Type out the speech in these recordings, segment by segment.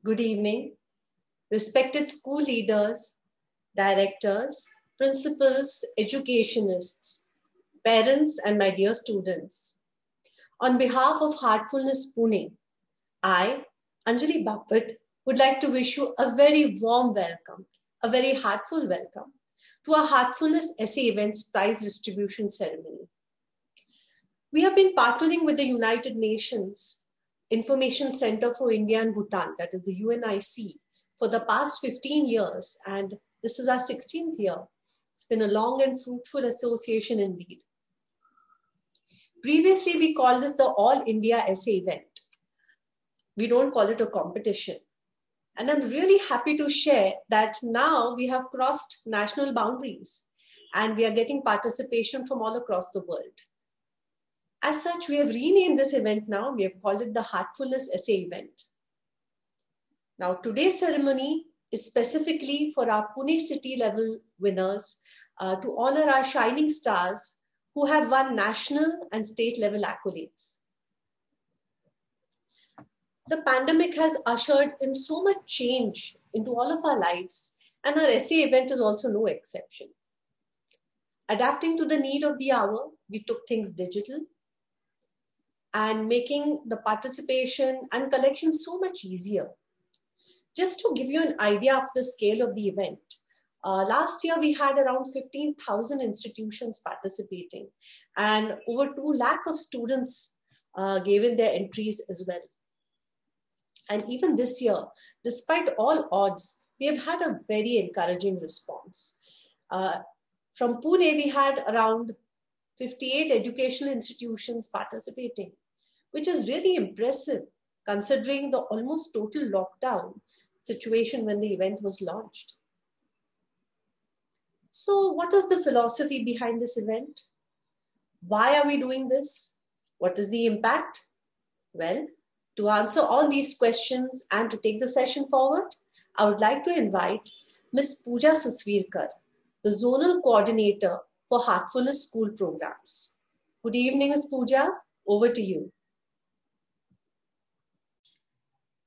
Good evening, respected school leaders, directors, principals, educationists, parents, and my dear students. On behalf of Heartfulness Pune, I, Anjali Bapat, would like to wish you a very warm welcome, a very heartful welcome to our Heartfulness Essay Events prize distribution ceremony. We have been partnering with the United Nations Information Center for India and Bhutan, that is the UNIC, for the past 15 years, and this is our 16th year. It's been a long and fruitful association indeed. Previously, we called this the All India Essay Event. We don't call it a competition. And I'm really happy to share that now we have crossed national boundaries and we are getting participation from all across the world. As such, we have renamed this event now. We have called it the Heartfulness Essay Event. Now, today's ceremony is specifically for our Pune city level winners to honor our shining stars who have won national and state level accolades. The pandemic has ushered in so much change into all of our lives, and our essay event is also no exception. Adapting to the need of the hour, we took things digital and making the participation and collection so much easier. Just to give you an idea of the scale of the event, last year we had around 15,000 institutions participating and over 2 lakh of students gave in their entries as well. And even this year, despite all odds, we have had a very encouraging response. From Pune, we had around 58 educational institutions participating, which is really impressive considering the almost total lockdown situation when the event was launched. So what is the philosophy behind this event? Why are we doing this? What is the impact? Well, to answer all these questions and to take the session forward, I would like to invite Ms. Pooja Susvirkar, the Zonal Coordinator for Heartfulness School Programs. Good evening, Ms. Pooja. Over to you.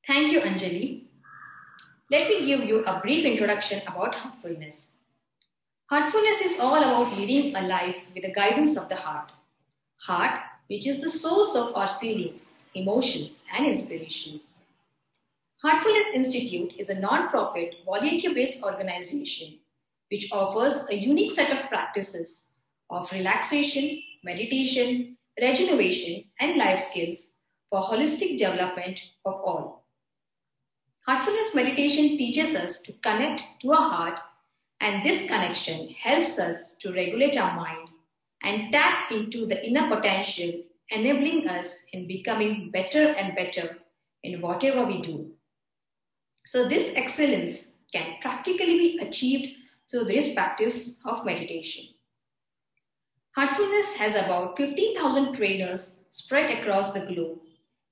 Thank you, Anjali. Let me give you a brief introduction about heartfulness. Heartfulness is all about leading a life with the guidance of the heart. Heart, which is the source of our feelings, emotions, and inspirations. Heartfulness Institute is a non-profit, volunteer-based organization which offers a unique set of practices of relaxation, meditation, regeneration, and life skills for holistic development of all. Heartfulness meditation teaches us to connect to our heart, and this connection helps us to regulate our mind and tap into the inner potential, enabling us in becoming better and better in whatever we do. So this excellence can practically be achieved through this practice of meditation. Heartfulness has about 15,000 trainers spread across the globe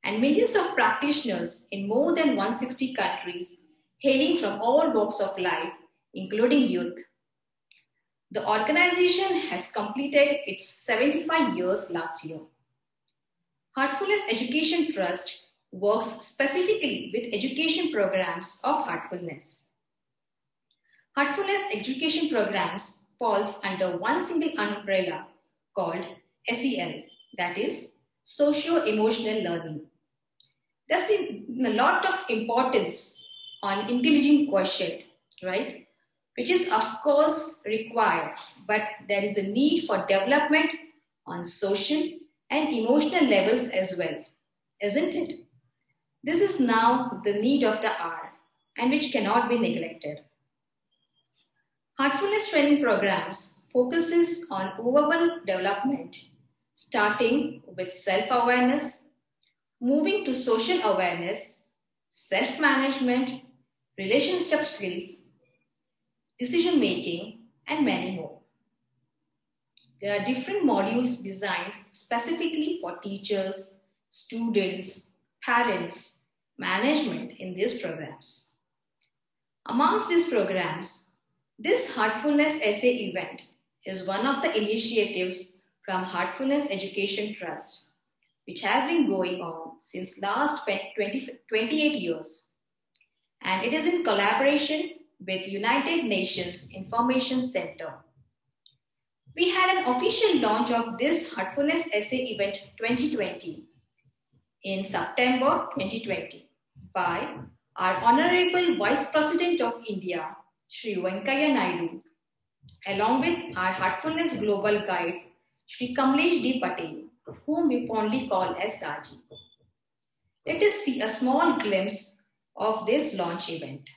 and millions of practitioners in more than 160 countries, hailing from all walks of life, including youth. The organization has completed its 75 years last year. Heartfulness Education Trust works specifically with education programs of heartfulness. Heartfulness Education Programs falls under one single umbrella called SEL, that is Socio-Emotional Learning. There's been a lot of importance on intelligent quotient, right? Which is of course required, but there is a need for development on social and emotional levels as well, isn't it? This is now the need of the hour and which cannot be neglected. Heartfulness training programs focuses on overall development, starting with self-awareness, moving to social awareness, self-management, relationship skills, decision-making, and many more. There are different modules designed specifically for teachers, students, parents, management in these programs. Amongst these programs, this Heartfulness Essay Event is one of the initiatives from Heartfulness Education Trust, which has been going on since last 28 years. and it is in collaboration with United Nations Information Center. We had an official launch of this Heartfulness Essay Event 2020 in September 2020 by our Honorable Vice President of India, Shri Venkaiah Naidu, along with our Heartfulness Global Guide, Shri Kamlesh D. Patel, whom we fondly call as Daji. Let us see a small glimpse of this launch event.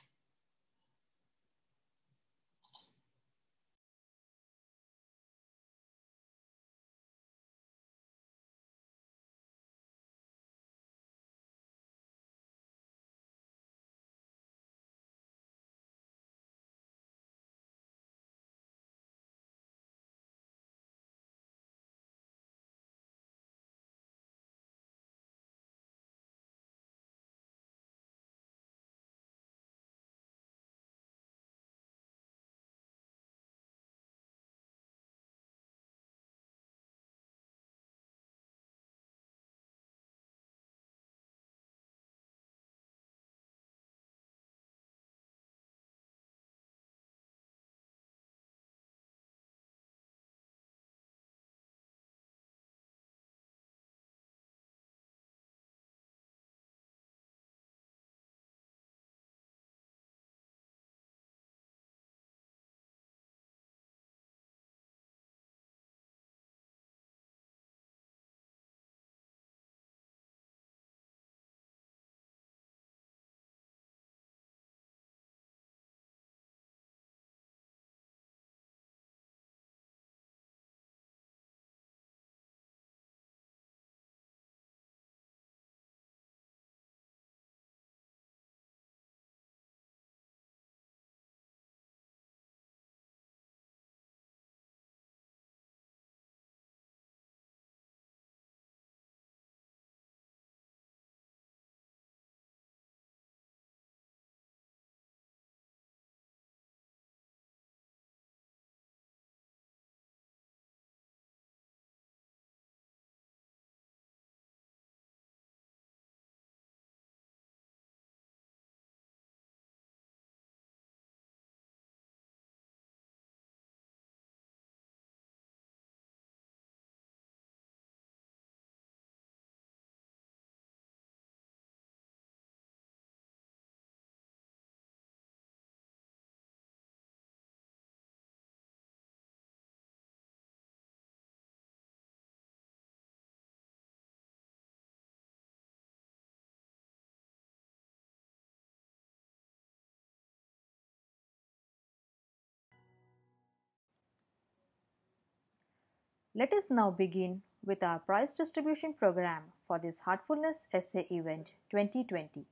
Let us now begin with our prize distribution program for this Heartfulness Essay Event 2020.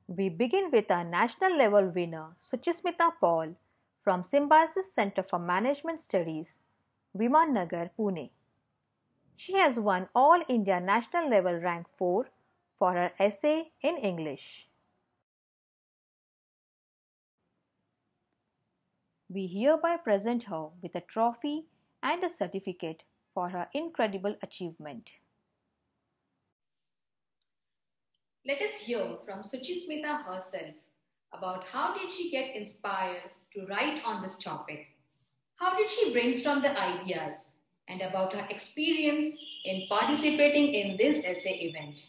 We begin with our national level winner Suchismita Paul from Symbiosis Center for Management Studies, Viman Nagar, Pune. She has won All India National Level Rank 4 for her essay in English. We hereby present her with a trophy and a certificate for her incredible achievement. Let us hear from Suchismita herself about how did she get inspired to write on this topic, how did she brainstorm the ideas, and about her experience in participating in this essay event.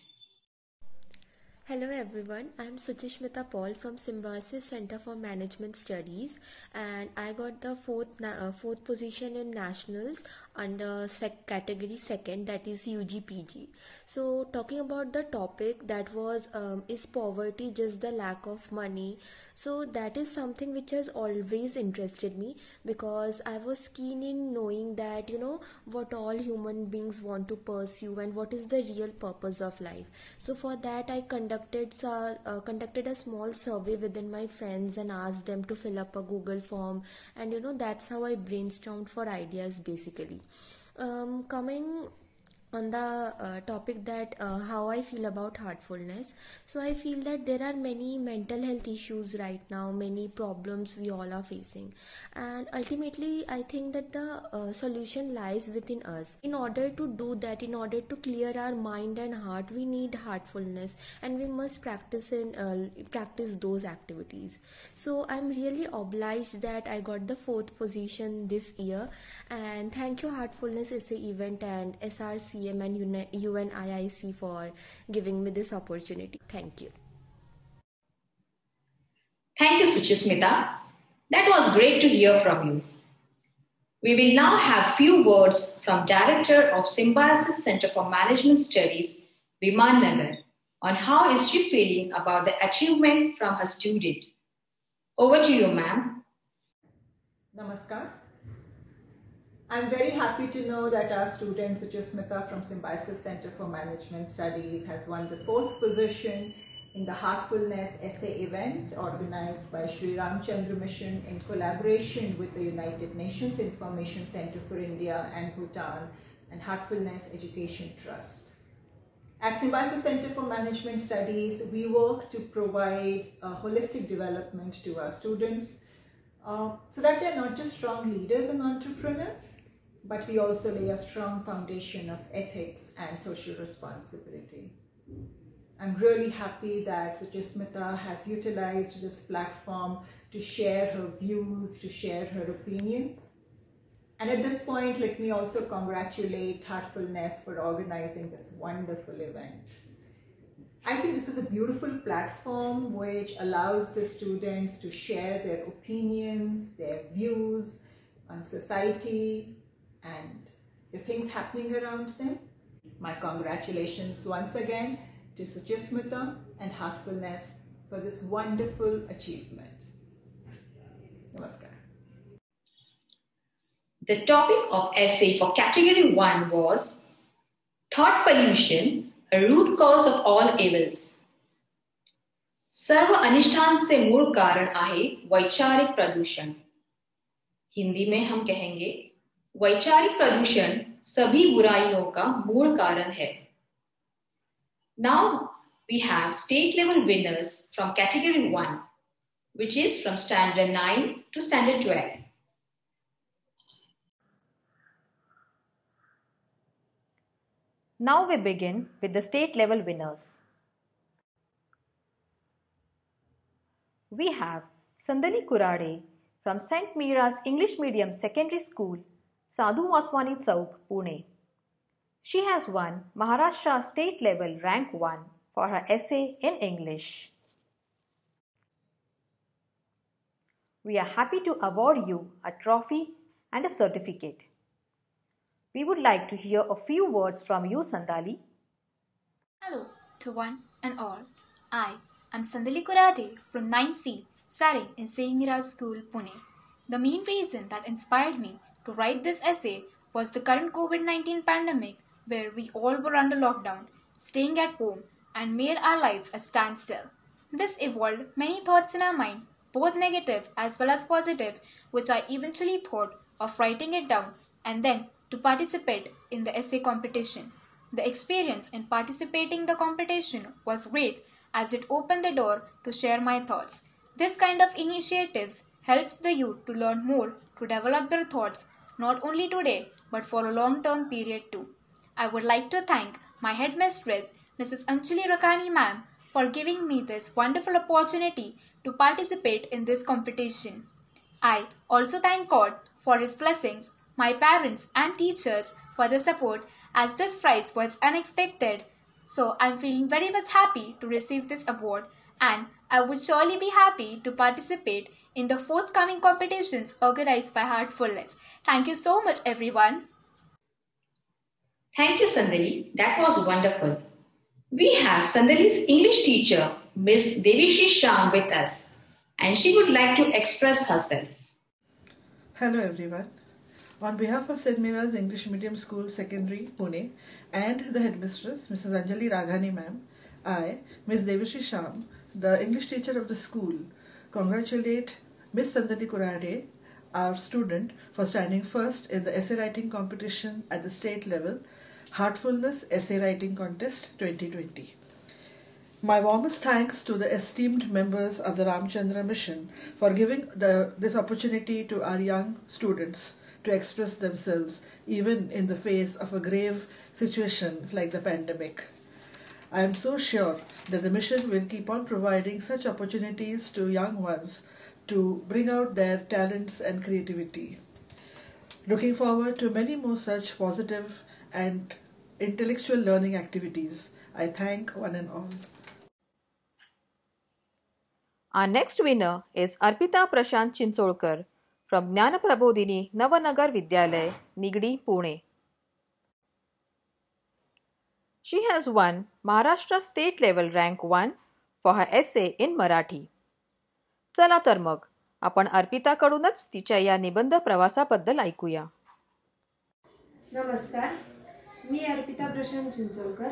Hello everyone, I am Suchishmita Paul from Symbiosis Center for Management Studies, and I got the fourth position in nationals under category second, that is UGPG. So talking about the topic, that was is poverty just the lack of money? So that is something which has always interested me, because I was keen in knowing that what all human beings want to pursue and what is the real purpose of life. So for that I conducted a small survey within my friends and asked them to fill up a Google form, and that's how I brainstormed for ideas basically. Coming on the topic that how I feel about heartfulness. So I feel that there are many mental health issues right now, many problems we all are facing, and ultimately I think that the solution lies within us. In order to do that, in order to clear our mind and heart, we need heartfulness, and we must practice those activities. So I'm really obliged that I got the 4th position this year, and thank you Heartfulness SA event and SRCM and UNIIC for giving me this opportunity. Thank you. Thank you, Suchismita. That was great to hear from you. We will now have few words from Director of Symbiosis Center for Management Studies, Viman Nagar, on how is she feeling about the achievement from her student. Over to you, ma'am. Namaskar. I'm very happy to know that our student Suchismita from Symbiosis Center for Management Studies has won the 4th position in the Heartfulness SA event organized by Sri Ramchandra Mission in collaboration with the United Nations Information Center for India and Bhutan and Heartfulness Education Trust. At Symbiosis Center for Management Studies, we work to provide holistic development to our students so that they're not just strong leaders and entrepreneurs, but we also lay a strong foundation of ethics and social responsibility. I'm really happy that Suchismita has utilized this platform to share her views, to share her opinions. And at this point, let me also congratulate Heartfulness for organizing this wonderful event. I think this is a beautiful platform which allows the students to share their opinions, their views on society and the things happening around them. My congratulations once again to Suchismita and Heartfulness for this wonderful achievement. Namaskar. The topic of essay for Category 1 was Thought Pollution, a root cause of all evils. सर्व अनिष्ठान से मूल कारण आहे वैचारिक प्रदूषण. हिंदी में हम कहेंगे वैचारिक प्रदूषण सभी बुराइयों का मूल कारण है. Now we have state level winners from Category 1, which is from Standard 9 to Standard 12. Now we begin with the state level winners. We have Sandali Kurade from St. Mira's English Medium Secondary School, Sadhu Vaswani Chowk, Pune. She has won Maharashtra State Level Rank 1 for her essay in English. We are happy to award you a trophy and a certificate. We would like to hear a few words from you, Sandali. Hello to one and all. I am Sandali Kurade from 9C, Sare in St. Mira's School, Pune. The main reason that inspired me to write this essay was the current COVID-19 pandemic, where we all were under lockdown, staying at home, and made our lives a standstill. This evolved many thoughts in our mind, both negative as well as positive, which I eventually thought of writing it down and then to participate in the essay competition. The experience in participating in the competition was great as it opened the door to share my thoughts. This kind of initiatives helps the youth to learn more, to develop their thoughts not only today but for a long-term period too. I would like to thank my headmistress, Mrs. Anjali Rakhani ma'am, for giving me this wonderful opportunity to participate in this competition. I also thank God for His blessings, my parents and teachers for the support, as this prize was unexpected. So I'm feeling very much happy to receive this award, and I would surely be happy to participate in the forthcoming competitions organized by Heartfulness. Thank you so much, everyone. Thank you, Sandali. That was wonderful. We have Sandali's English teacher, Miss Devishri Sham, with us, and she would like to express herself. Hello, everyone. On behalf of St. Mira's English Medium School Secondary, Pune, and the headmistress, Mrs. Anjali Raghani ma'am, I, Miss Devishri Sham, the English teacher of the school, congratulate Miss Sandali Kurade, our student, for standing first in the essay writing competition at the state level, Heartfulness Essay Writing Contest 2020. My warmest thanks to the esteemed members of the Ramchandra Mission for giving this opportunity to our young students to express themselves even in the face of a grave situation like the pandemic. I am so sure that the mission will keep on providing such opportunities to young ones to bring out their talents and creativity. Looking forward to many more such positive and intellectual learning activities. I thank one and all. Our next winner is Arpita Prashant Chinsolkar from Jnana Prabodhini Navanagar Vidyalay, Nigdi, Pune. She has won Maharashtra State Level Rank 1 for her essay in Marathi. चला तर मग आपण अर्पिताकडूनच तिच्या या निबंध प्रवासाबद्दल ऐकूया. नमस्कार, मी अर्पिता प्रशांत चिंचोलकर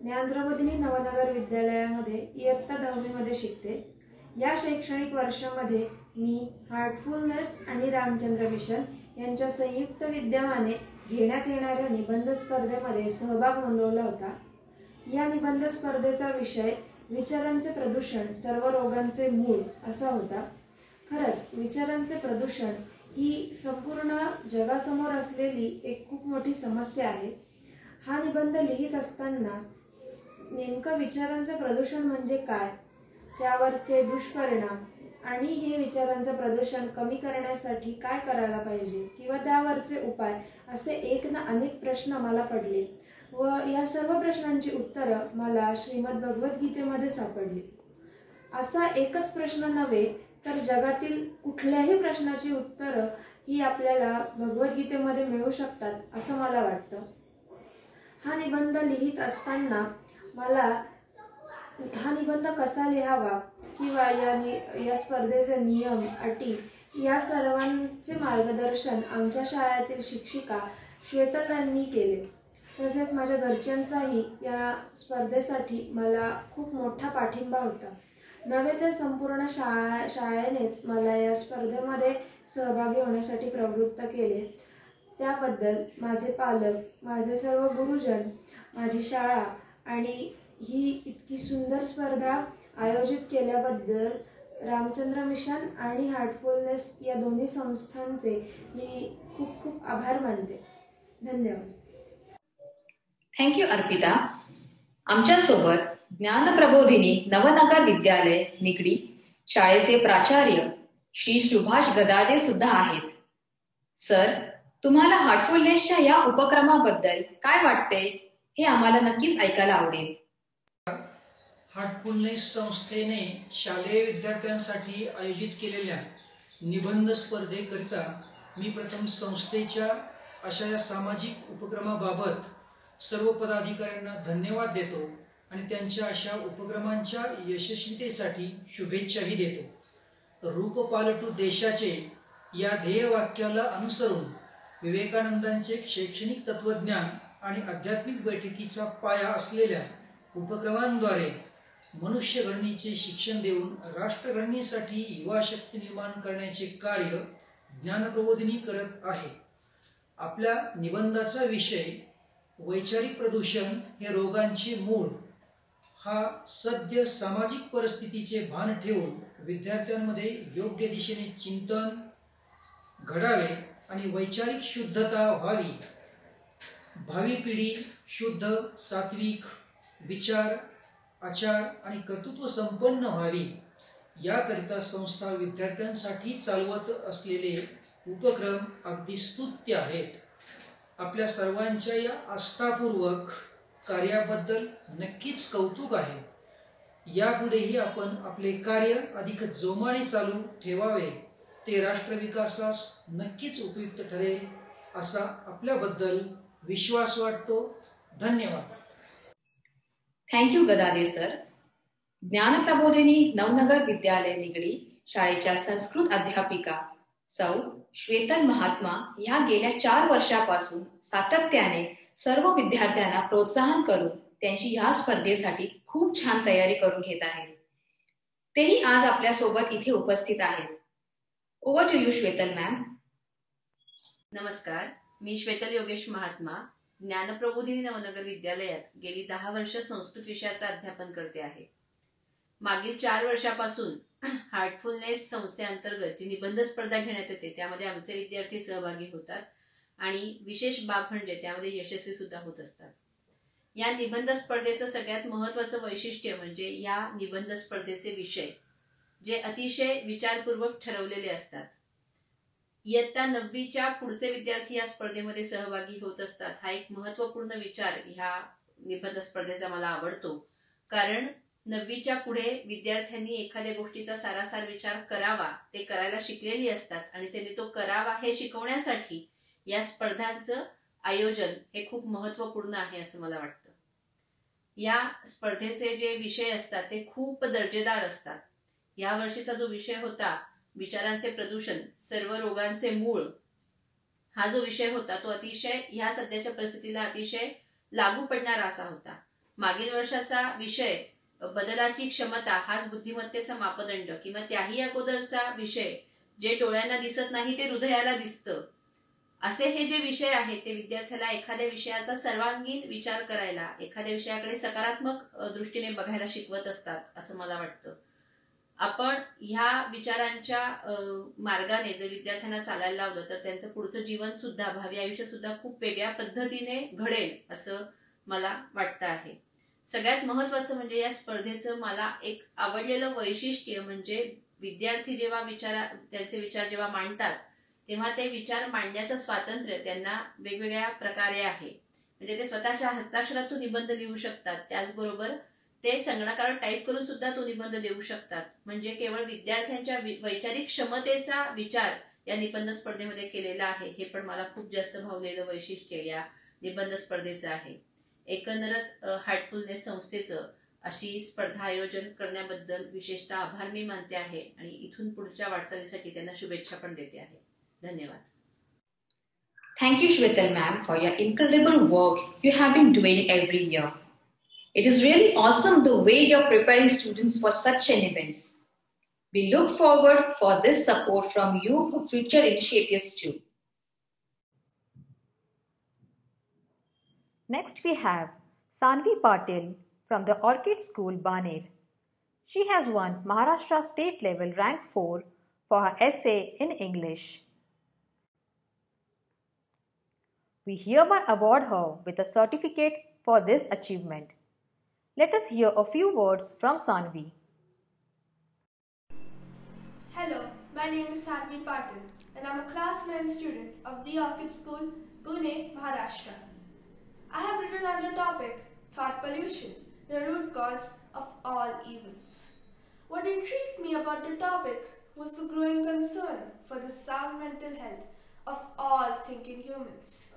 ज्ञान प्रबोधिनी नवनगर विद्यालयामध्ये इयत्ता 10वी मध्ये शिकते. या शैक्षणिक वर्षामध्ये मी हार्टफुलनेस आणि रामचंद्र मिशन यांच्या संयुक्त विद्यमाने घेण्यात येणाऱ्या निबंध स्पर्धेमध्ये सहभाग नोंदवला होता. या निबंध स्पर्धेचा विषय विचारांचे प्रदूषण सर्व रोगांचे मूळ असा होता. खरंच विचारांचे प्रदूषण ही संपूर्ण जगासमोर असलेली एक खूप मोठी समस्या आहे. हा निबंध लिहित असताना नेमकं विचारांचे प्रदूषण म्हणजे काय, त्यावरचे दुष्परिणाम आणि हे विचारांचं प्रदूषण कमी करण्यासाठी काय करायला पाहिजे किंवा त्यावरचे उपाय असे एक ना अनेक प्रश्न मला पडले व या सर्व प्रश्नांची उत्तरं मला श्रीमद भगवद्गीतेमध्ये सापडली. असा एकच प्रश्न नव्हे तर जगातील कुठल्याही प्रश्नाची उत्तरं ही आपल्याला भगवद्गीतेमध्ये मिळू शकतात असं मला वाटतं. हा निबंध लिहित असताना मला हा निबंध कसा लिहावा किंवा या स्पर्धेचे नियम अटी या सर्वांचे मार्गदर्शन आमच्या शाळेतील शिक्षिका श्वेतल यांनी केले. तसेच माझ्या घरच्यांचाही या स्पर्धेसाठी मला खूप मोठा पाठिंबा होता. नव्हे तर संपूर्ण शाळेनेच मला या स्पर्धेमध्ये सहभागी होण्यासाठी प्रवृत्त केले. त्याबद्दल माझे पालक, माझे सर्व गुरुजन, माझी शाळा आणि ही इतकी सुंदर स्पर्धा आयोजित केल्याबद्दल रामचंद्र मिशन आणि हार्टफुलनेस या दोन्ही संस्थांचे मी खूप खूप आभार मानते. धन्यवाद. थँक्यू अर्पिता. आमच्यासोबत ज्ञान प्रबोधिनी नवनगर विद्यालय निगडी शाळेचे प्राचार्य श्री सुभाष गदादे सुद्धा आहेत. सर, तुम्हाला हार्टफुलनेसच्या या उपक्रमाबद्दल काय वाटते हे आम्हाला नक्कीच ऐकायला आवडेल. हार्टफुलनेस संस्थेने शालेय विद्यार्थ्यांसाठी आयोजित केलेल्या निबंध स्पर्धेकरिता मी प्रथम संस्थेच्या अशा या सामाजिक उपक्रमाबाबत सर्व पदाधिकाऱ्यांना धन्यवाद देतो आणि त्यांच्या अशा उपक्रमांच्या यशस्वीतेसाठी शुभेच्छाही देतो. रूप पालटू देशाचे या ध्येयवाक्याला अनुसरून विवेकानंदांचे शैक्षणिक तत्वज्ञान आणि आध्यात्मिक बैठकीचा पाया असलेल्या उपक्रमांद्वारे मनुष्यघडणीचे शिक्षण देऊन राष्ट्रघडणीसाठी युवा शक्ती निर्माण करण्याचे कार्य ज्ञानप्रबोधिनी करत आहे. आपल्या निबंधाचा विषय वैचारिक प्रदूषण हे रोगांचे मूळ हा सद्य सामाजिक परिस्थितीचे भान ठेवून विद्यार्थ्यांमध्ये योग्य दिशेने चिंतन घडावे आणि वैचारिक शुद्धता व्हावी, भावी पिढी शुद्ध सात्विक विचार आचार आणि कर्तृत्व संपन्न व्हावी याकरिता संस्था विद्यार्थ्यांसाठी चालवत असलेले उपक्रम अगदी स्तुत्य आहेत. आपल्या सर्वांच्या या आस्थापूर्वक कार्याबद्दल नक्कीच कौतुक आहे. यापुढेही आपण आपले कार्य अधिक जोमाने चालू ठेवावे, ते राष्ट्रविकासास नक्कीच उपयुक्त ठरेल असा आपल्याबद्दल विश्वास वाटतो. धन्यवाद. Thank you Gadade sir. ज्ञानप्रबोधिनी नवनगर विद्यालय निगडी शाळेच्या संस्कृत अध्यापिका सौ श्वेतल महात्मा ह्या गेल्या 4 वर्षापासून सातत्याने सर्व विद्यार्थ्यांना प्रोत्साहन करून त्यांची ह्या स्पर्धेसाठी खूप छान तयारी करून घेत आहेत. तेही आज आपल्या सोबत इथे उपस्थित आहेत. Over to you Shwetal ma'am. नमस्कार, मी श्वेतल योगेश महात्मा ज्ञानप्रबोधिनी नवनगर विद्यालयात गेली 10 वर्ष संस्कृत विषयाचं अध्यापन करते आहे. मागील 4 वर्षापासून हार्टफुलनेस संस्थेअंतर्गत जी निबंध स्पर्धा घेण्यात येते त्यामध्ये आमचे विद्यार्थी सहभागी होतात आणि विशेष बाब म्हणजे त्यामध्ये यशस्वी सुद्धा होत असतात. या निबंध स्पर्धेचं सगळ्यात महत्त्वाचं वैशिष्ट्य म्हणजे या निबंध स्पर्धेचे विषय जे अतिशय विचारपूर्वक ठरवलेले असतात. इयत्ता 9वीच्या पुढचे विद्यार्थी या स्पर्धेमध्ये सहभागी होत असतात. हा एक महत्त्वपूर्ण विचार ह्या निबंध स्पर्धेचा मला आवडतो, कारण 9वीच्या पुढे विद्यार्थ्यांनी एखाद्या गोष्टीचा सारासार विचार करावा, ते करायला शिकलेली असतात आणि त्यांनी तो करावा हे शिकवण्यासाठी या स्पर्धांचं आयोजन हे खूप महत्त्वपूर्ण आहे असं मला वाटतं. या स्पर्धेचे जे विषय असतात ते खूप दर्जेदार असतात. या वर्षीचा जो विषय होता विचारांचे प्रदूषण, सर्व रोगांचे मूळ, हा जो विषय होता तो अतिशय ह्या सध्याच्या परिस्थितीला अतिशय लागू पडणारा असा होता. मागील वर्षाचा विषय बदलाची क्षमता, हाच बुद्धिमत्तेचा मापदंड, किंवा त्याही अगोदरचा विषय जे डोळ्यांना दिसत नाही ते हृदयाला दिसतं, असे हे जे विषय आहेत ते विद्यार्थ्याला एखाद्या विषयाचा सर्वांगीण विचार करायला, एखाद्या विषयाकडे सकारात्मक दृष्टीने बघायला शिकवत असतात असं मला वाटतं. आपण ह्या विचारांच्या मार्गाने जर विद्यार्थ्यांना चालायला लावलं तर त्यांचं पुढचं जीवन सुद्धा, भावी आयुष्य सुद्धा खूप वेगळ्या पद्धतीने घडेल असं मला वाटतं आहे. सगळ्यात महत्वाचं म्हणजे या स्पर्धेचं मला एक आवडलेलं वैशिष्ट्य म्हणजे विद्यार्थी जेव्हा त्यांचे विचार जेव्हा मांडतात तेव्हा ते विचार मांडण्याचं स्वातंत्र्य त्यांना वेगवेगळ्या प्रकारे आहे. म्हणजे ते स्वतःच्या हस्ताक्षरातून निबंध लिहू शकतात, त्याचबरोबर ते संगणकावर टाईप करून सुद्धा तो निबंध देऊ शकतात. म्हणजे केवळ विद्यार्थ्यांच्या वैचारिक क्षमतेचा विचार या निबंध स्पर्धेमध्ये केलेला आहे, हे पण मला खूप जास्त भावलेलं वैशिष्ट्य या निबंध स्पर्धेचं आहे. एकंदरच हार्टफुलनेस संस्थेचं अशी स्पर्धा आयोजन करण्याबद्दल विशेषतः आभार मी मानते आहे आणि इथून पुढच्या वाटचालीसाठी त्यांना शुभेच्छा पण देते आहे. धन्यवाद. Thank you, Shwetal ma'am, for your incredible work you have been doing every year. It is really awesome the way you're preparing students for such an events. We look forward for this support from you for future initiatives too. Next we have Sanvi Patil from the Orchid School, Baner. She has won Maharashtra State Level Rank 4 for her essay in English. We hereby award her with a certificate for this achievement. Let us hear a few words from Sanvi. Hello, my name is Sanvi Patil and I'm a class 9 student of the Orchid School, Pune, Maharashtra. I have written on the topic, Thought Pollution, the root cause of all evils. What intrigued me about the topic was the growing concern for the sound mental health of all thinking humans.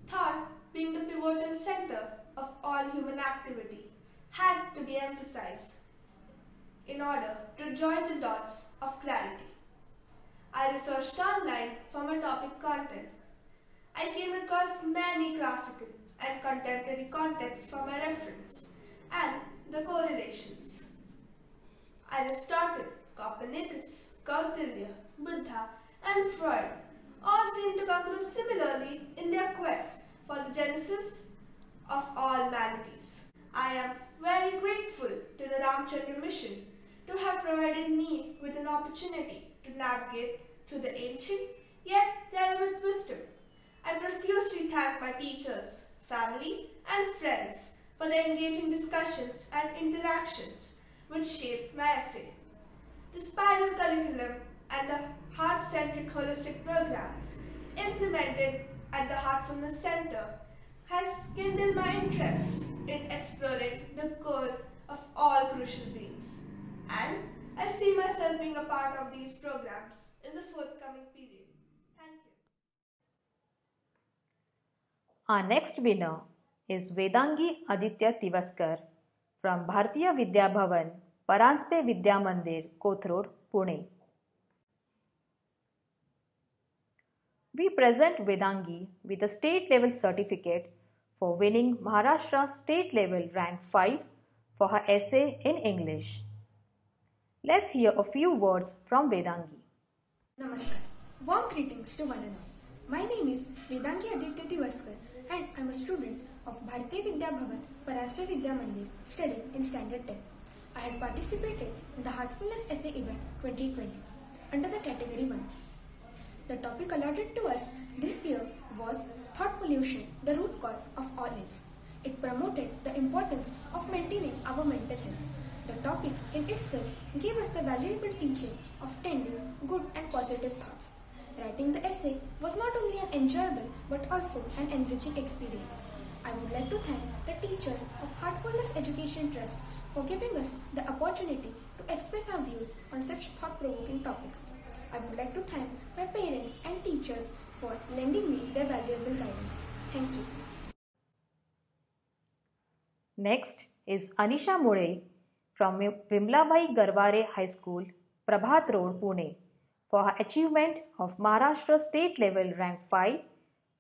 Thought, being the pivotal center of all human activity, had to be emphasized in order to join the dots of clarity. I researched online for my topic content. I came across many classical and contemporary contexts for my reference and the correlations. Aristotle, Copernicus, Kautilya, Buddha, and Freud all seem to conclude similarly in their quest for the genesis of all maladies. I am very grateful to the Ramchandra Mission to have provided me with an opportunity to navigate through the ancient yet relevant wisdom. I profusely thank my teachers, family, and friends for the engaging discussions and interactions which shaped my essay. The spiral curriculum and the heart-centric holistic programs implemented at the Heartfulness Center has kindled my interest in exploring the core of all crucial beings, and I see myself being a part of these programs in the forthcoming period. Thank you. Our next winner is Vedangi Aditya Tivaskar from Bhartiya Vidya Bhavan, Paranspe Vidya Mandir, Kothroad, Pune. We present Vedangi with a state level certificate for winning Maharashtra State Level Rank 5 for her essay in English. Let's hear a few words from Vedangi. Namaskar. Warm greetings to one and all. My name is Vedangi Aditya Tivaskar and I'm a student of Bharatiya Vidya Bhavan, Paraspa Vidya Mandir, studying in Standard 10. I had participated in the Heartfulness Essay Event 2020 under the Category 1. The topic allotted to us this year was Thought Pollution, the root cause of all ills. It promoted the importance of maintaining our mental health. The topic in itself gave us the valuable teaching of tending good and positive thoughts. Writing the essay was not only an enjoyable but also an enriching experience. I would like to thank the teachers of Heartfulness Education Trust for giving us the opportunity to express our views on such thought-provoking topics. I would like to thank my parents and teachers for lending me their valuable guidance. Thank you. Next is Anisha Mule from Vimlabai Garware High School, Prabhat Road, Pune, for her achievement of Maharashtra State Level Rank 5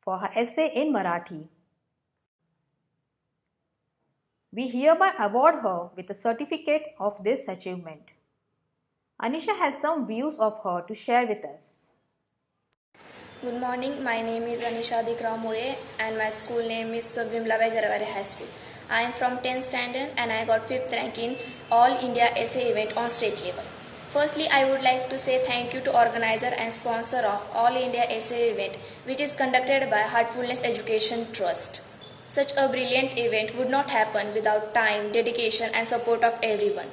for her essay in Marathi. We hereby award her with a certificate of this achievement. Anisha has some views of her to share with us. Good morning, my name is Anisha Dikra Mule and my school name is Vimlabai Garware High School. I am from 10th standard and I got 5th rank in All India Essay Event on state level. Firstly, I would like to say thank you to organizer and sponsor of All India Essay Event, which is conducted by Heartfulness Education Trust. Such a brilliant event would not happen without time, dedication and support of everyone.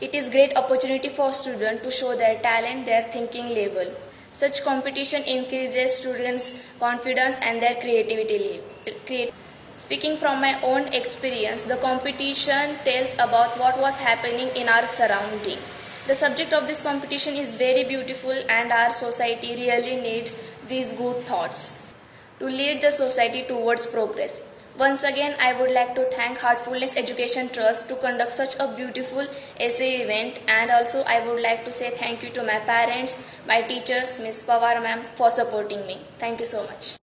It is a great opportunity for students to show their talent, their thinking level. Such competition increases students' confidence and their creativity level. Speaking from my own experience, the competition tells about what was happening in our surrounding. The subject of this competition is very beautiful and our society really needs these good thoughts to lead the society towards progress. Once again, I would like to thank Heartfulness Education Trust to conduct such a beautiful essay event, and also I would like to say thank you to my parents, my teachers, Ms. Pawar ma'am for supporting me. Thank you so much.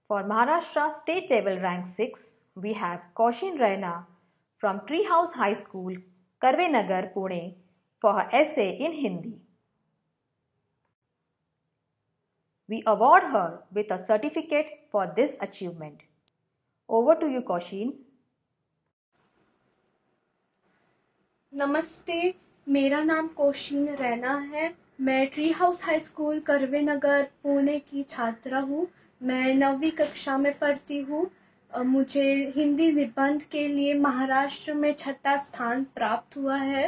For Maharashtra State Level Rank 6, we have Kaushin Raina from Treehouse High School, Karvenagar, Pune, for her essay in Hindi. We award her with a certificate for this achievement. Over to you, Kaushin. नमस्ते, मेरा नाम कौशिन रैना है। मैं tree house high school Karvenagar Pune की छात्रा हूँ। मैं 9वीं कक्षा में पढ़ती हूँ। मुझे हिंदी निबंध के लिए महाराष्ट्र में 6ठा स्थान प्राप्त हुआ है।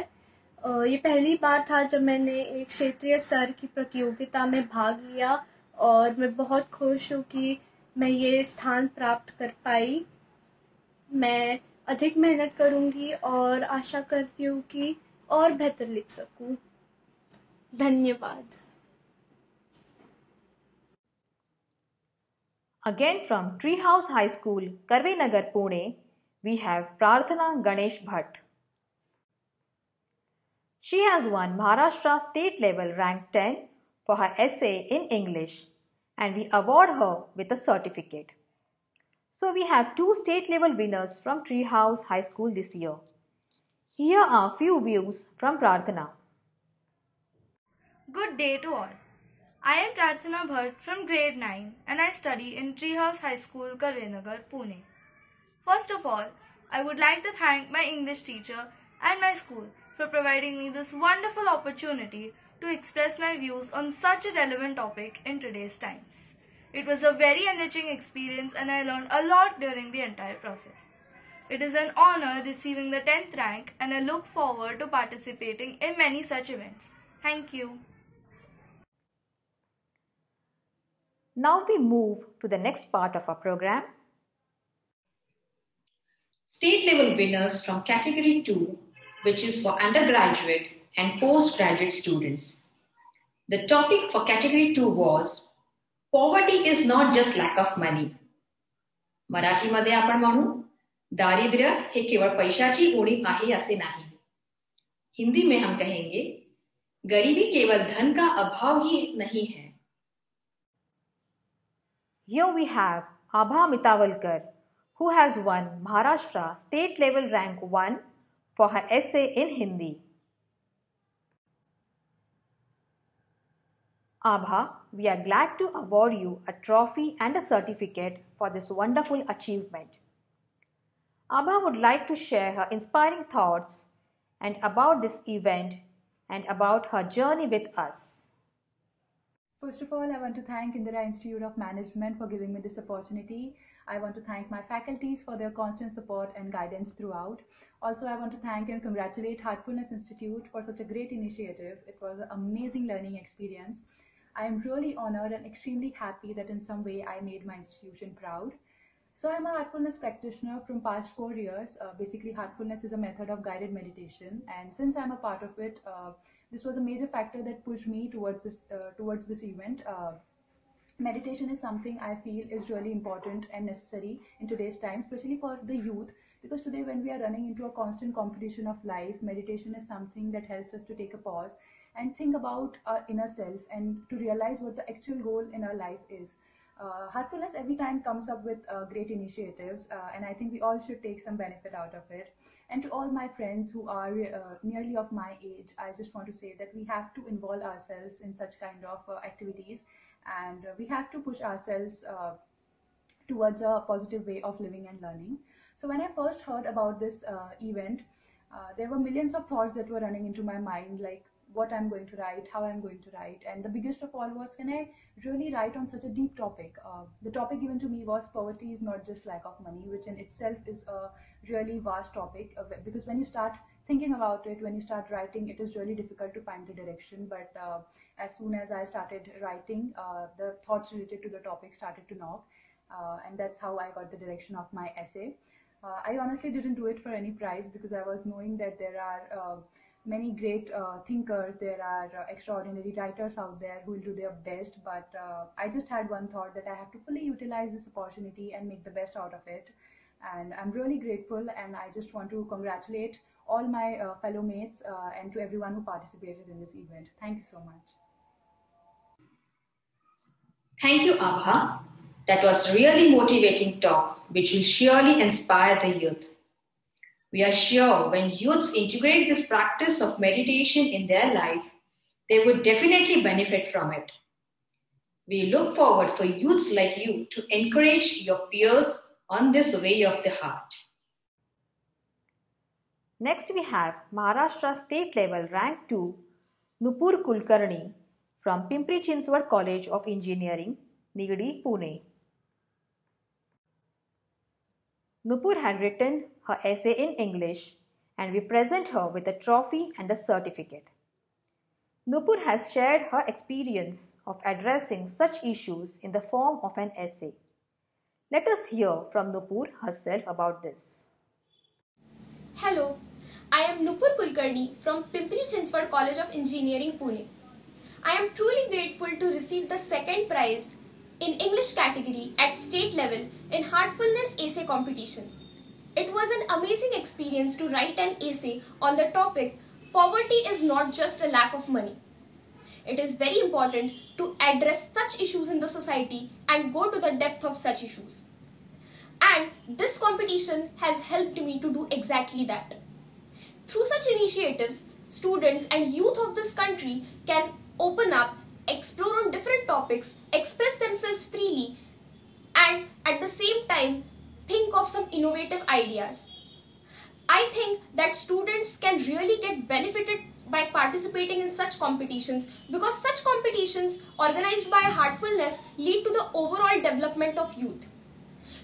ये पहली बार था जब मैंने एक क्षेत्रीय स्तर की प्रतियोगिता में भाग लिया और मैं बहुत खुश हूँ कि मैं ये स्थान प्राप्त कर पाई। मैं अधिक मेहनत करूँगी और आशा करती हूँ कि और बेहतर लिख सकूँ। धन्यवाद। Again from Treehouse High School, Karvenagar, Pune, we have Prarthana Ganesh Bhatt. She has won Maharashtra State Level Rank 10 for her essay in English, and we award her with a certificate. So we have 2 state level winners from Treehouse High School this year. Here are few views from Prarthana. Good day to all. I am Prarthana Bhatt from grade 9 and I study in Treehouse High School, Karvenagar, Pune. First of all, I would like to thank my English teacher and my school for providing me this wonderful opportunity to express my views on such a relevant topic in today's times. It was a very enriching experience and I learned a lot during the entire process. It is an honor receiving the 10th rank and I look forward to participating in many such events. Thank you. Now we move to the next part of our program. State level winners from Category 2, which is for undergraduate and postgraduate students. The topic for Category 2 was Poverty is not just lack of money. मराठीमध्ये आपण म्हणू दारिद्र्य हे केवळ पैशाची उणीव आहे असे नाही. हिंदी में हम कहेंगे गरीबी केवल धन का अभाव ही नहीं है. Here we have Abha Mitawalkar, who has won Maharashtra State Level Rank 1 for her essay in Hindi. Abha, we are glad to award you a trophy and a certificate for this wonderful achievement. Abha would like to share her inspiring thoughts and about this event and about her journey with us. First of all, I want to thank Indira Institute of Management for giving me this opportunity. I want to thank my faculties for their constant support and guidance throughout. Also, I want to thank and congratulate Heartfulness Institute for such a great initiative. It was an amazing learning experience. I am really honored and extremely happy that in some way I made my institution proud. So I'm a Heartfulness practitioner from past 4 years. Basically, Heartfulness is a method of guided meditation, and since I'm a part of it, this was a major factor that pushed me towards this event. Meditation is something I feel is really important and necessary in today's time, especially for the youth, because today when we are running into a constant competition of life, meditation is something that helps us to take a pause and think about our inner self and to realize what the actual goal in our life is. Heartfulness every time comes up with great initiatives, and I think we all should take some benefit out of it. And to all my friends who are nearly of my age, I just want to say that we have to involve ourselves in such kind of activities, and we have to push ourselves towards a positive way of living and learning. So when I first heard about this event, there were millions of thoughts that were running into my mind, like what I'm going to write, how I'm going to write, and the biggest of all was, can I really write on such a deep topic? The topic given to me was poverty is not just lack of money, which in itself is a really vast topic, because when you start thinking about it, when you start writing, it is really difficult to find the direction. But as soon as I started writing, the thoughts related to the topic started to knock, and that's how I got the direction of my essay. I honestly didn't do it for any prize, because I was knowing that there are many great thinkers, there are extraordinary writers out there who will do their best, but I just had one thought, that I have to fully utilize this opportunity and make the best out of it. And I'm really grateful, and I just want to congratulate all my fellow mates and to everyone who participated in this event. Thank you so much. Thank you, Abha. That was really motivating talk, which will surely inspire the youth. We are sure when youths integrate this practice of meditation in their life, they would definitely benefit from it. We look forward for youths like you to encourage your peers on this way of the heart. Next we have Maharashtra State Level Rank 2 Nupur Kulkarni from Pimpri Chinchwad College of Engineering, Nigadi, Pune. Nupur had written her essay in English, and we present her with a trophy and a certificate. Nupur has shared her experience of addressing such issues in the form of an essay. Let us hear from Nupur herself about this. Hello, I am Nupur Kulkarni from Pimpri Chinchwad College of Engineering, Pune. I am truly grateful to receive the second prize in English category at state level in Heartfulness Essay Competition. It was an amazing experience to write an essay on the topic, poverty is not just a lack of money. It is very important to address such issues in the society and go to the depth of such issues. And this competition has helped me to do exactly that. Through such initiatives, students and youth of this country can open up, explore on different topics, express themselves freely, and at the same time think of some innovative ideas. I think that students can really get benefited by participating in such competitions, because such competitions organized by Heartfulness lead to the overall development of youth.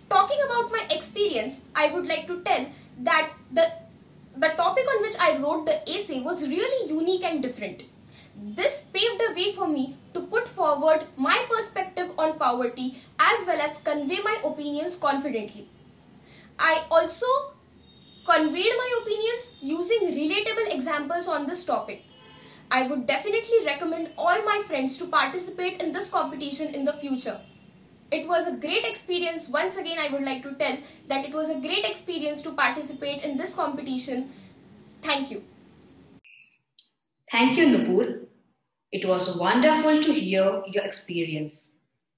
Talking about my experience, I would like to tell that the topic on which I wrote the essay was really unique and different. This paved a way for me to put forward my perspective on poverty as well as convey my opinions confidently. I also conveyed my opinions using relatable examples on this topic. I would definitely recommend all my friends to participate in this competition in the future. It was a great experience. Once again, I would like to tell that it was a great experience to participate in this competition. Thank you. Thank you, Nupur. It was wonderful to hear your experience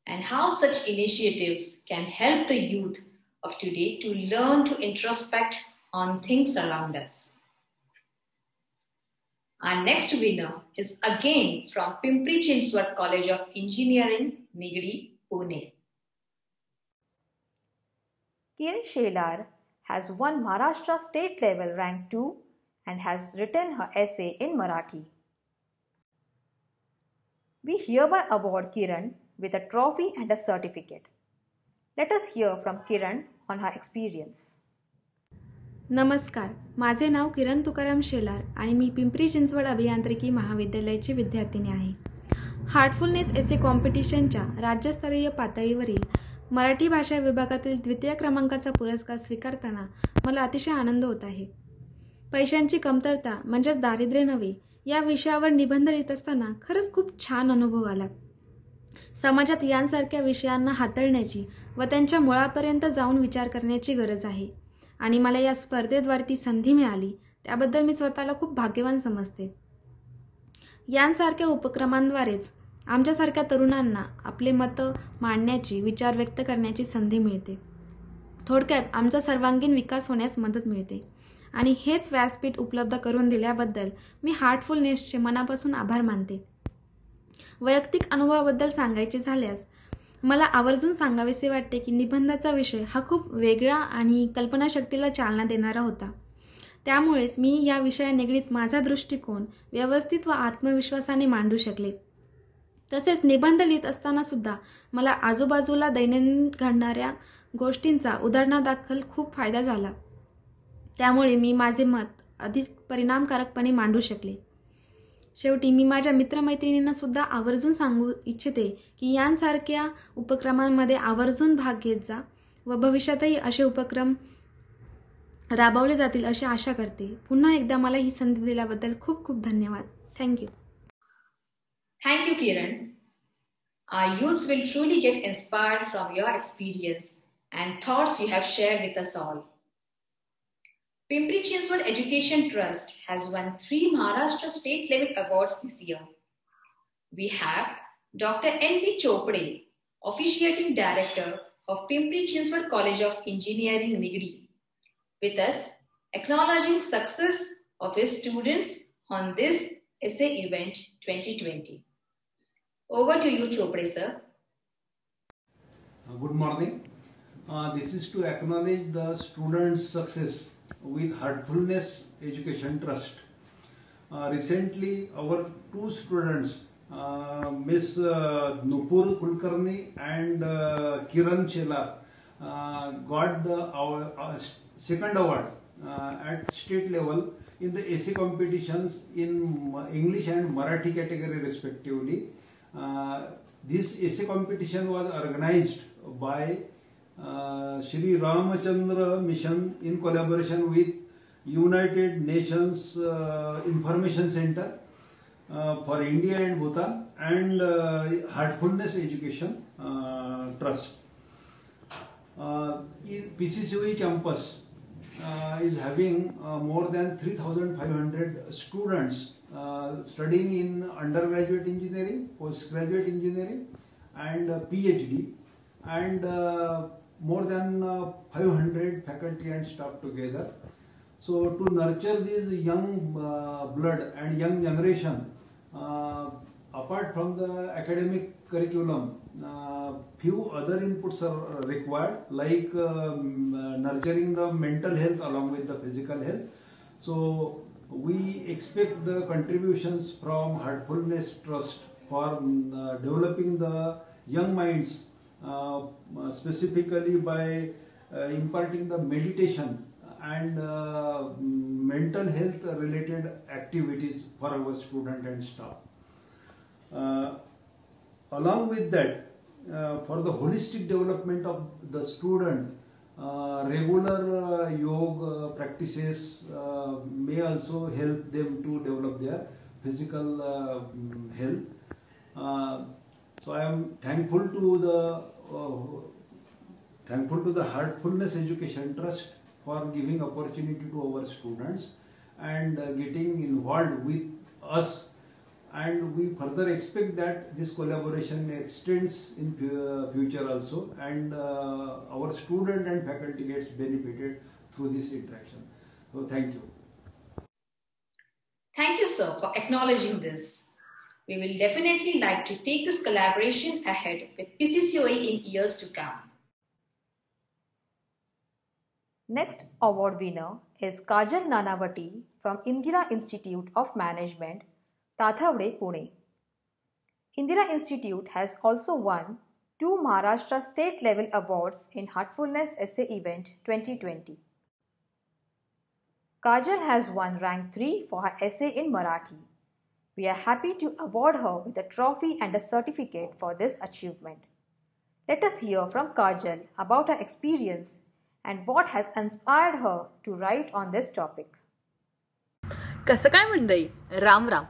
and how such initiatives can help the youth of today to learn to introspect on things around us. Our next winner is again from Pimpri Chinchwad College of Engineering, Nigdi, Pune. Kiran Shelar has won Maharashtra State Level Rank 2 and has written her essay in Marathi. We hereby award Kiran with a trophy and a certificate. Let us hear from Kiran on her experience. नमस्कार, माझे नाव किरण तुकाराम शेलार आणि मी पिंपरी चिंचवड अभियांत्रिकी महाविद्यालयाची विद्यार्थिनी आहे. Heartfulness एसे कॉम्पिटिशनच्या राज्यस्तरीय पातळीवरील मराठी भाषा विभागातील द्वितीय क्रमांकाचा पुरस्कार स्वीकारताना मला अतिशय आनंद होत आहे. पैशांची कमतरता म्हणजेच दारिद्र्य नव्हे या विषयावर निबंध लिहित असताना खरंच खूप छान अनुभव आला. समाजात यांसारख्या विषयांना हाताळण्याची व त्यांच्या मुळापर्यंत जाऊन विचार करण्याची गरज आहे आणि मला या स्पर्धेद्वारे ती संधी मिळाली त्याबद्दल मी स्वतःला खूप भाग्यवान समजते. यांसारख्या उपक्रमांद्वारेच आमच्यासारख्या तरुणांना आपले मतं मांडण्याची, विचार व्यक्त करण्याची संधी मिळते. थोडक्यात आमचा सर्वांगीण विकास होण्यास मदत मिळते आणि हेच व्यासपीठ उपलब्ध करून दिल्याबद्दल मी हार्टफुलनेसचे मनापासून आभार मानते. वैयक्तिक अनुभवाबद्दल सांगायचे झाल्यास मला आवर्जून सांगावेसे वाटते की निबंधाचा विषय हा खूप वेगळा आणि कल्पनाशक्तीला चालना देणारा होता. त्यामुळेच मी या विषयानिगडीत माझा दृष्टिकोन व्यवस्थित व आत्मविश्वासाने मांडू शकले. तसेच निबंध लिहित असताना सुद्धा मला आजूबाजूला दैनंदिन घडणाऱ्या गोष्टींचा उदाहरणादाखल खूप फायदा झाला. त्यामुळे मी माझे मत अधिक परिणामकारकपणे मांडू शकले. शेवटी मी माझ्या मित्रमैत्रिणींना सुद्धा आवर्जून सांगू इच्छिते की यांसारख्या उपक्रमांमध्ये आवर्जून भाग घेत जा व भविष्यातही असे उपक्रम राबवले जातील अशी आशा करते. पुन्हा एकदा मला ही संधी दिल्याबद्दल खूप खूप धन्यवाद. Thank you. Thank you, Kiran. Our youths will truly get inspired from your experience and thoughts you have shared with us all. Pimpri Chinchwad Education Trust has won 3 Maharashtra State Level Awards this year. We have Dr. N.B. Chopde, Officiating Director of Pimpri Chinchwad College of Engineering, Nigdi, with us acknowledging success of his students on this essay event 2020. Over to you, Chopde sir. Good morning. This is to acknowledge the students' success with Heartfulness Education Trust. Recently, our 2 students, Miss Nupur Kulkarni and Kiran Shelar, got the second award at state level in the essay competitions in English and Marathi category respectively. This essay competition was organized by Shri Ramachandra Mission in collaboration with United Nations Information Center for India and Bhutan and Heartfulness Education Trust. PCCOE campus is having more than 3,500 students studying in undergraduate engineering, postgraduate engineering and PhD, and more than 500 faculty and staff together. So to nurture this young blood and young generation, apart from the academic curriculum, few other inputs are required, like nurturing the mental health along with the physical health. So we expect the contributions from Heartfulness Trust for developing the young minds, specifically by imparting the meditation and mental health related activities for our student and staff. Along with that, for the holistic development of the student, regular yoga practices may also help them to develop their physical health. So I am thankful to the Heartfulness Education Trust for giving opportunity to our students and getting involved with us, and we further expect that this collaboration extends in future also, and our student and faculty gets benefited through this interaction. So thank you. Thank you sir, for acknowledging this. We will definitely like to take this collaboration ahead with PCCOE in years to come. Next award winner is Kajal Nanavati from Indira Institute of Management, Tathavde, Pune. Indira Institute has also won 2 Maharashtra State Level Awards in Heartfulness Essay Event 2020. Kajal has won rank 3 for her essay in Marathi. We are happy to award her with a trophy and a certificate for this achievement. Let us hear from Kajal about her experience and what has inspired her to write on this topic. कसं काय मंडळी, Ram Ram.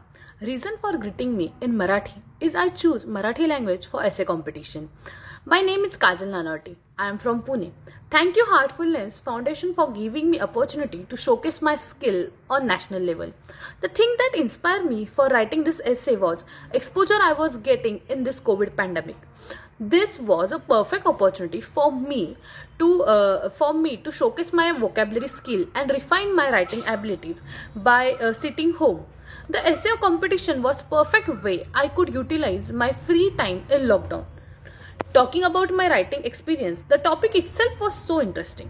Reason for greeting me in Marathi is I choose Marathi language for essay competition. My name is Kajal Nanavati. I am from Pune. Thank you Heartfulness Foundation for giving me opportunity to showcase my skill on national level. The thing that inspired me for writing this essay was exposure I was getting in this COVID pandemic. This was a perfect opportunity for me to showcase my vocabulary skill and refine my writing abilities by sitting home. The essay competition was perfect way I could utilize my free time in lockdown. Talking about my writing experience, the topic itself was so interesting.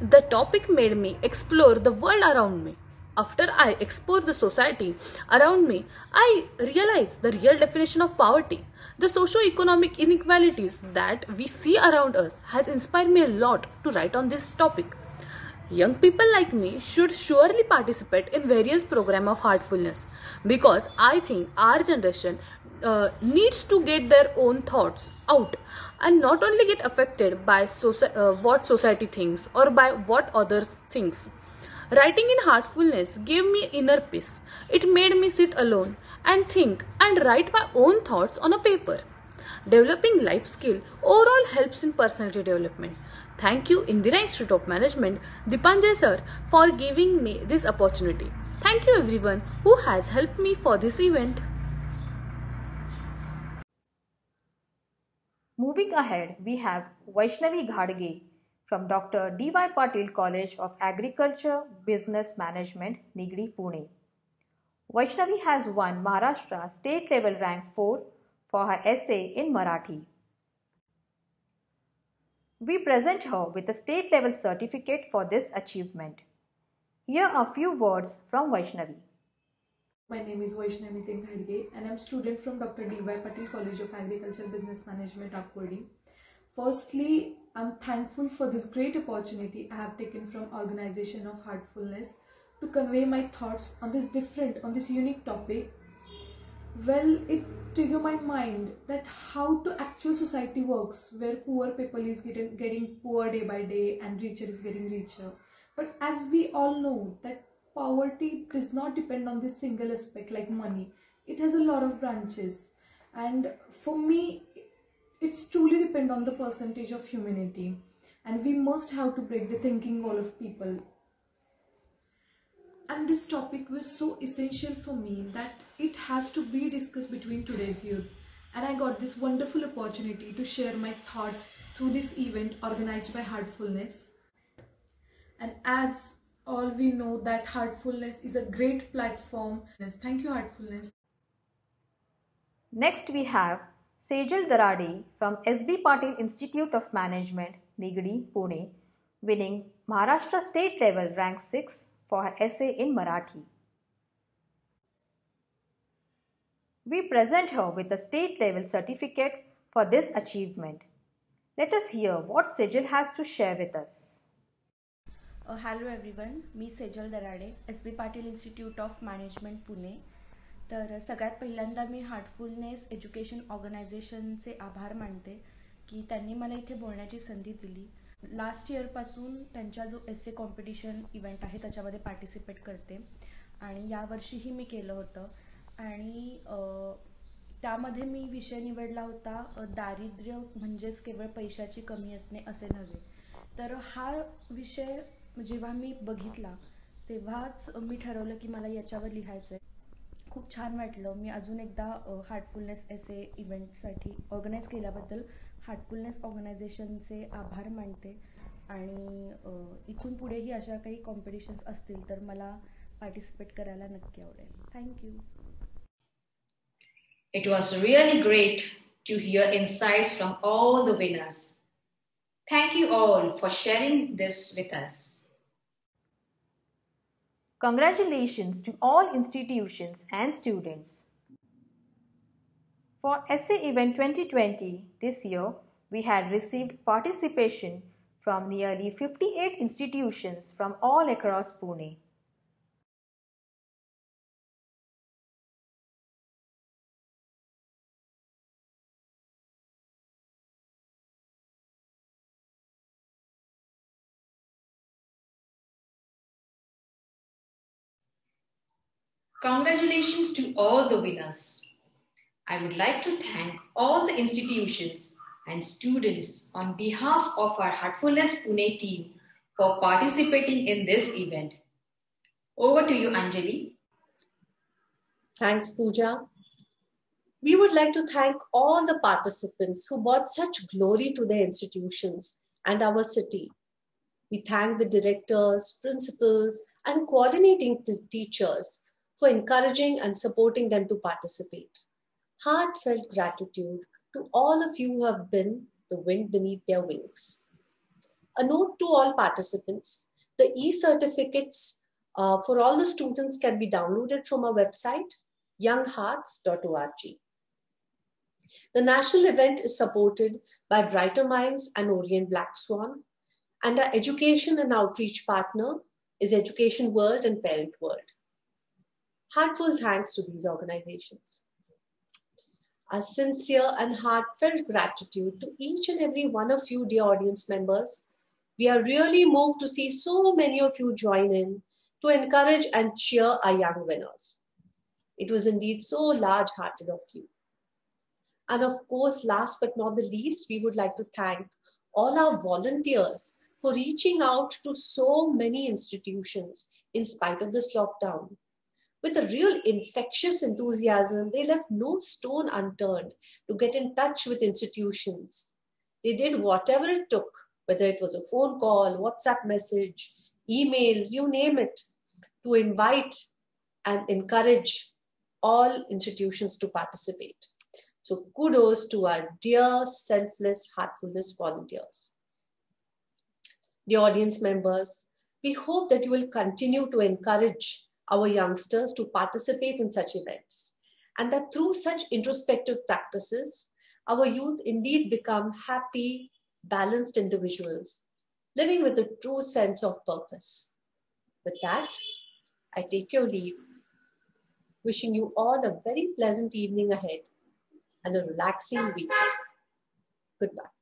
The topic made me explore the world around me. After I explored the society around me, I realized the real definition of poverty. The socio-economic inequalities that we see around us has inspired me a lot to write on this topic. Young people like me should surely participate in various programs of Heartfulness because I think our generation needs to get their own thoughts out and not only get affected by what society thinks or by what others thinks. Writing in Heartfulness gave me inner peace. It made me sit alone and think and write my own thoughts on a paper. Developing life skill overall helps in personality development. Thank you Indira Institute of Management, Dipanjay sir, for giving me this opportunity. Thank you everyone who has helped me for this event. Moving ahead, we have Vaishnavi Ghadge from Dr. D.Y. Patil College of Agriculture Business Management, Nigdi, Pune. Vaishnavi has won Maharashtra State Level Rank 4 for her essay in Marathi. We present her with a state level certificate for this achievement. Here are a few words from Vaishnavi. My name is Vaishnavi Ghadge and I am student from Dr. D.Y. Patil College of Agriculture Business Management, Akwardi. Firstly, I am thankful for this great opportunity I have taken from organization of Heartfulness to convey my thoughts on this unique topic. Well, it triggered my mind that how the actual society works, where poor people is getting poor day by day and richer is getting richer. But as we all know that poverty does not depend on this single aspect like money. It has a lot of branches, and for me it's truly depend on the percentage of humanity, and we must have to break the thinking wall of people. And this topic was so essential for me that it has to be discussed between today's youth, and I got this wonderful opportunity to share my thoughts through this event organized by Heartfulness. And as all we know that Heartfulness is a great platform. Thank you Heartfulness. Next we have Sejal Darade from SB Patil Institute of Management, Nigdi, Pune, winning Maharashtra State Level Rank 6 for her essay in Marathi. We present her with a state level certificate for this achievement. Let us hear what Sejal has to share with us. Hello everyone, me Sejal Darade, SB Patil institute of management Pune. तर सगळ्यात पहिल्यांदा मी Heartfulness education ऑर्गनायझेशनचे आभार मानते की त्यांनी मला इथे बोलण्याची संधी दिली. लास्ट इयरपासून त्यांचा जो एसे कॉम्पिटिशन इव्हेंट आहे त्याच्यामध्ये पार्टिसिपेट करते आणि यावर्षीही मी केलं होतं. आणि त्यामध्ये मी विषय निवडला होता दारिद्र्य म्हणजेच केवळ पैशाची कमी असणे असे नव्हे. तर हा विषय जेव्हा मी बघितला तेव्हाच मी ठरवलं की मला याच्यावर लिहायचं आहे. खूप छान वाटलं. मी अजून एकदा हार्टफुलनेस एसे इव्हेंटसाठी ऑर्गनाईज केल्याबद्दल हार्टफुलनेस ऑर्गनायझेशनचे आभार मानते. आणि इथून पुढेही अशा काही कॉम्पिटिशन्स असतील तर मला पार्टिसिपेट करायला नक्की आवडेल. Thank you. It was really great to hear insights from all the winners. Thank you all for sharing this with us. Congratulations to all institutions and students. For Essay Event 2020 this year, we had received participation from nearly 58 institutions from all across Pune. Congratulations to all the winners. I would like to thank all the institutions and students on behalf of our Heartfulness Pune team for participating in this event. Over to you, Anjali. Thanks, Pooja. We would like to thank all the participants who brought such glory to their institutions and our city. We thank the directors, principals, and coordinating teachers for encouraging and supporting them to participate. Heartfelt gratitude to all of you who have been the wind beneath their wings. A note to all participants, the e-certificates for all the students can be downloaded from our website, younghearts.org. The national event is supported by Brighter Minds and Orient Black Swan, and our education and outreach partner is Education World and Parent World. Heartfelt thanks to these organizations. A sincere and heartfelt gratitude to each and every one of you, dear audience members. We are really moved to see so many of you join in to encourage and cheer our young winners. It was indeed so large-hearted of you. And of course, last but not the least, we would like to thank all our volunteers for reaching out to so many institutions in spite of this lockdown. With a real infectious enthusiasm, they left no stone unturned to get in touch with institutions. They did whatever it took, whether it was a phone call, WhatsApp message, emails, you name it, to invite and encourage all institutions to participate. So kudos to our dear, selfless, heartfulness volunteers. The audience members, we hope that you will continue to encourage our youngsters to participate in such events, and that through such introspective practices, our youth indeed become happy, balanced individuals, living with a true sense of purpose. With that, I take your leave, wishing you all a very pleasant evening ahead and a relaxing week. Goodbye.